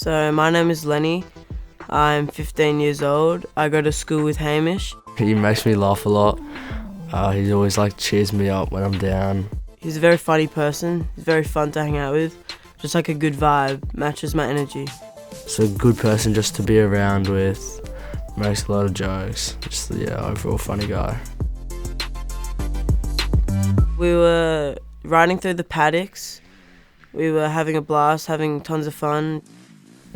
So my name is Lenny. I'm 15 years old. I go to school with Hamish. He makes me laugh a lot. He always cheers me up when I'm down. He's a very funny person. He's very fun to hang out with. Just like a good vibe, matches my energy. He's a good person just to be around with. Makes a lot of jokes. Just overall funny guy. We were riding through the paddocks. We were having a blast, having tons of fun.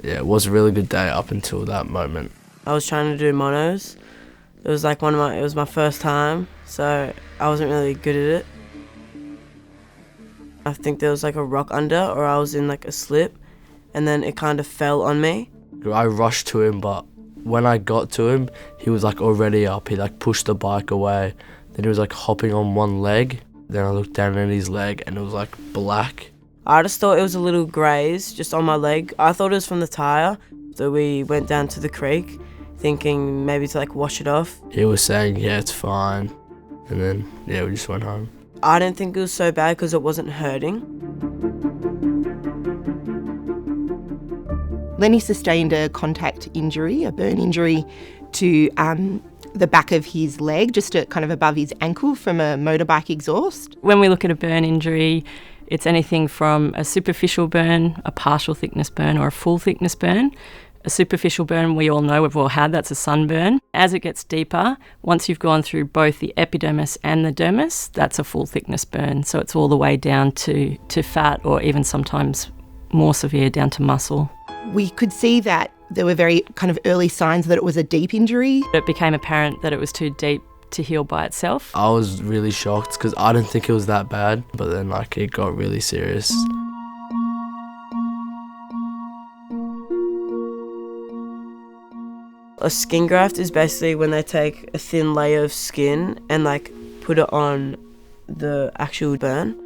Yeah, it was a really good day up until that moment. I was trying to do monos. It was it was my first time, so I wasn't really good at it. I think there was a rock under, or I was in a slip, and then it kind of fell on me. I rushed to him, but when I got to him, he was already up. He pushed the bike away. Then he was hopping on one leg. Then I looked down at his leg and it was black. I just thought it was a little graze just on my leg. I thought it was from the tyre. So we went down to the creek thinking maybe to wash it off. He was saying, yeah, it's fine. And then, we just went home. I didn't think it was so bad because it wasn't hurting. Lenny sustained a contact injury, a burn injury to the back of his leg, just kind of above his ankle from a motorbike exhaust. When we look at a burn injury, it's anything from a superficial burn, a partial thickness burn, or a full thickness burn. A superficial burn, we all know, we've all had, that's a sunburn. As it gets deeper, once you've gone through both the epidermis and the dermis, that's a full thickness burn. So it's all the way down to fat, or even sometimes more severe, down to muscle. We could see that there were very kind of early signs that it was a deep injury. It became apparent that it was too deep to heal by itself. I was really shocked because I didn't think it was that bad, but then it got really serious. A skin graft is basically when they take a thin layer of skin and put it on the actual burn.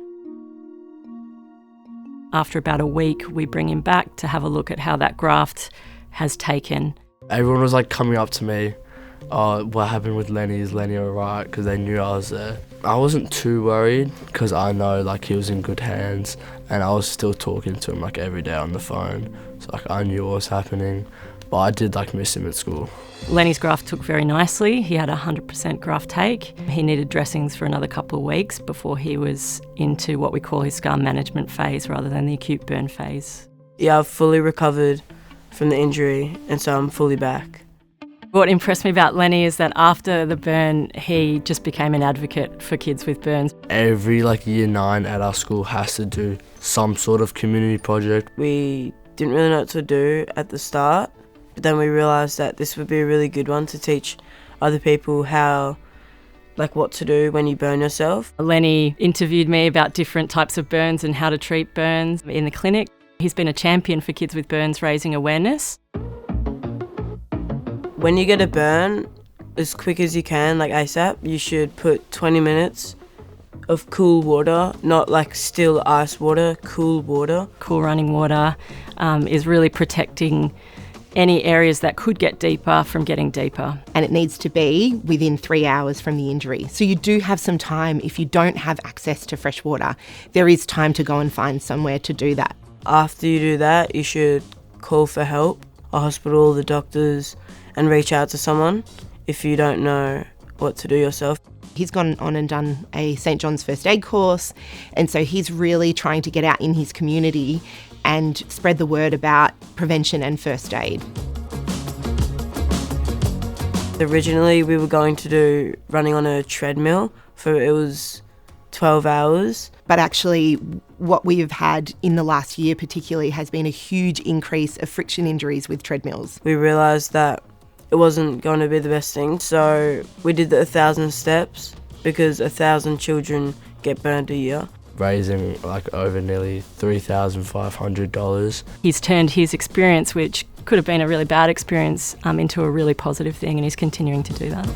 After about a week, we bring him back to have a look at how that graft has taken. Everyone was coming up to me, oh, what happened with Lenny? Is Lenny alright? Because they knew I was there. I wasn't too worried because I know he was in good hands, and I was still talking to him every day on the phone. So I knew what was happening, but I did miss him at school. Lenny's graft took very nicely. He had 100% graft take. He needed dressings for another couple of weeks before he was into what we call his scar management phase rather than the acute burn phase. Yeah, I've fully recovered from the injury, and so I'm fully back. What impressed me about Lenny is that after the burn, he just became an advocate for kids with burns. Every year 9 at our school has to do some sort of community project. We didn't really know what to do at the start, but then we realised that this would be a really good one to teach other people how, what to do when you burn yourself. Lenny interviewed me about different types of burns and how to treat burns in the clinic. He's been a champion for kids with burns, raising awareness. When you get a burn, as quick as you can, ASAP, you should put 20 minutes of cool water, not still ice water, cool water. Cool running water is really protecting any areas that could get deeper from getting deeper. And it needs to be within 3 hours from the injury. So you do have some time if you don't have access to fresh water. There is time to go and find somewhere to do that. After you do that, you should call for help, a hospital, the doctors, and reach out to someone if you don't know what to do yourself. He's gone on and done a St. John's first aid course, and so he's really trying to get out in his community and spread the word about prevention and first aid. Originally, we were going to do running on a treadmill it was 12 hours. But actually, what we have had in the last year particularly has been a huge increase of friction injuries with treadmills. We realised that it wasn't going to be the best thing, so we did the 1,000 steps because 1,000 children get burned a year. Raising over nearly $3,500. He's turned his experience, which could have been a really bad experience, into a really positive thing, and he's continuing to do that.